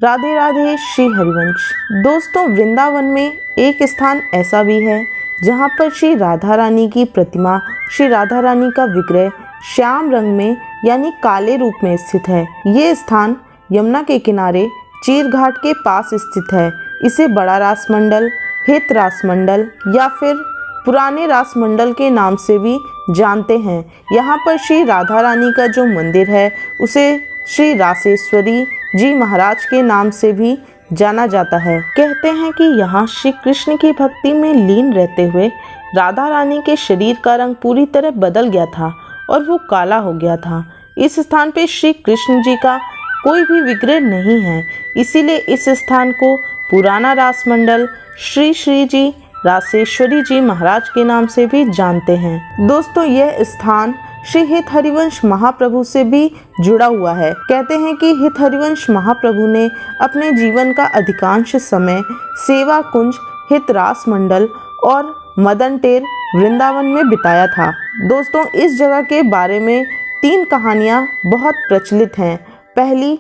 राधे राधे श्री हरिवंश। दोस्तों, वृंदावन में एक स्थान ऐसा भी है जहाँ पर श्री राधा रानी की प्रतिमा, श्री राधा रानी का विग्रह श्याम रंग में यानी काले रूप में स्थित है। ये स्थान यमुना के किनारे चीर घाट के पास स्थित है। इसे बड़ा रासमंडल, हित रासमंडल या फिर पुराने रासमंडल के नाम से भी जानते हैं। यहाँ पर श्री राधा रानी का जो मंदिर है उसे श्री रासेश्वरी जी महाराज के नाम से भी जाना जाता है। कहते हैं कि यहाँ श्री कृष्ण की भक्ति में लीन रहते हुए राधा रानी के शरीर का रंग पूरी तरह बदल गया था और वो काला हो गया था। इस स्थान पे श्री कृष्ण जी का कोई भी विग्रह नहीं है, इसीलिए इस स्थान को पुराना रासमंडल श्री श्री जी रासेश्वरी जी महाराज के नाम से भी जानते हैं। दोस्तों, यह स्थान श्री हित हरिवंश महाप्रभु से भी जुड़ा हुआ है। कहते हैं कि हित हरिवंश महाप्रभु ने अपने जीवन का अधिकांश समय सेवा कुंज, हित रास मंडल और मदन टेर वृंदावन में बिताया था। दोस्तों, इस जगह के बारे में 3 कहानियां बहुत प्रचलित हैं। पहली,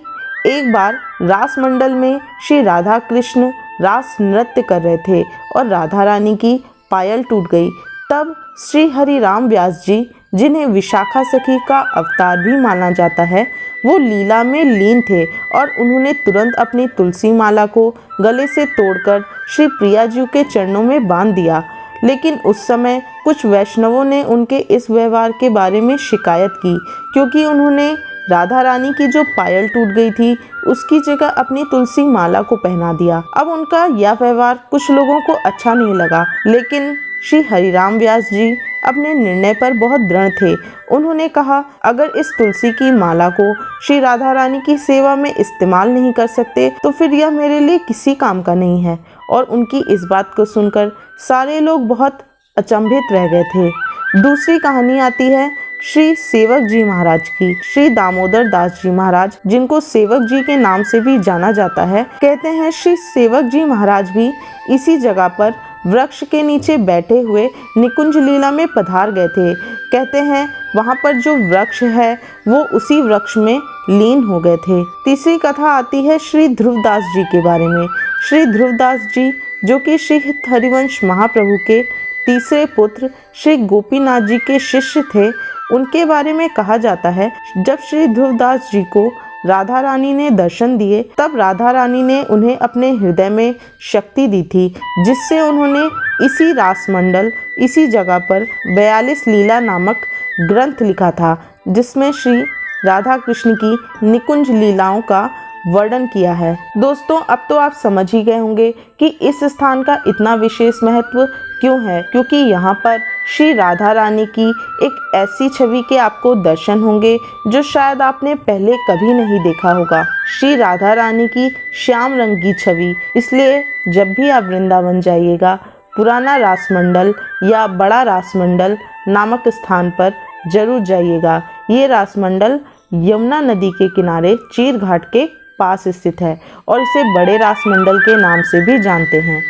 एक बार रास मंडल में श्री राधा कृष्ण रास नृत्य कर रहे थे और राधा रानी की पायल टूट गई। तब श्री हरि राम व्यास जी, जिन्हें विशाखा सखी का अवतार भी माना जाता है, वो लीला में लीन थे और उन्होंने तुरंत अपनी तुलसी माला को गले से तोड़कर श्री प्रिया जी के चरणों में बांध दिया। लेकिन उस समय कुछ वैष्णवों ने उनके इस व्यवहार के बारे में शिकायत की, क्योंकि उन्होंने राधा रानी की जो पायल टूट गई थी उसकी जगह अपनी तुलसी माला को पहना दिया। अब उनका यह व्यवहार कुछ लोगों को अच्छा नहीं लगा, लेकिन श्री हरिराम व्यास जी अपने निर्णय पर बहुत दृढ़ थे। उन्होंने कहा, अगर इस तुलसी की माला को श्री राधा रानी की सेवा में इस्तेमाल नहीं कर सकते तो फिर यह मेरे लिए किसी काम का नहीं है। और उनकी इस बात को सुनकर सारे लोग बहुत अचंभित रह गए थे। दूसरी कहानी आती है श्री सेवक जी महाराज की। श्री दामोदर दास जी महाराज, जिनको सेवक जी के नाम से भी जाना जाता है, कहते हैं श्री सेवक जी महाराज भी इसी जगह पर वृक्ष के नीचे बैठे हुए निकुंज लीला में पधार गए थे। कहते हैं वहाँ पर जो वृक्ष है वो उसी वृक्ष में लीन हो गए थे। तीसरी कथा आती है श्री ध्रुवदास जी के बारे में। श्री ध्रुवदास जी, जो कि श्री हित हरिवंश महाप्रभु के तीसरे पुत्र श्री गोपीनाथ जी के शिष्य थे, उनके बारे में कहा जाता है जब श्री ध्रुवदास जी को राधा रानी ने दर्शन दिए तब राधा रानी ने उन्हें अपने हृदय में शक्ति दी थी, जिससे उन्होंने इसी रासमंडल, इसी जगह पर 42 लीला नामक ग्रंथ लिखा था, जिसमें श्री राधा कृष्ण की निकुंज लीलाओं का वर्णन किया है। दोस्तों, अब तो आप समझ ही गए होंगे कि इस स्थान का इतना विशेष महत्व क्यों है, क्योंकि यहाँ पर श्री राधा रानी की एक ऐसी छवि के आपको दर्शन होंगे जो शायद आपने पहले कभी नहीं देखा होगा। श्री राधा रानी की श्याम रंग की छवि। इसलिए जब भी आप वृंदावन जाइएगा, पुराना रासमंडल या बड़ा रासमंडल नामक स्थान पर जरूर जाइएगा। ये रासमंडल यमुना नदी के किनारे चीर घाट के पास स्थित है और इसे बड़े रासमंडल के नाम से भी जानते हैं।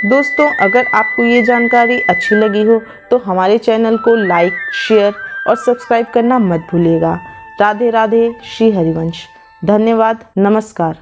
दोस्तों, अगर आपको ये जानकारी अच्छी लगी हो तो हमारे चैनल को लाइक, शेयर और सब्सक्राइब करना मत भूलिएगा। राधे राधे श्री हरिवंश। धन्यवाद। नमस्कार।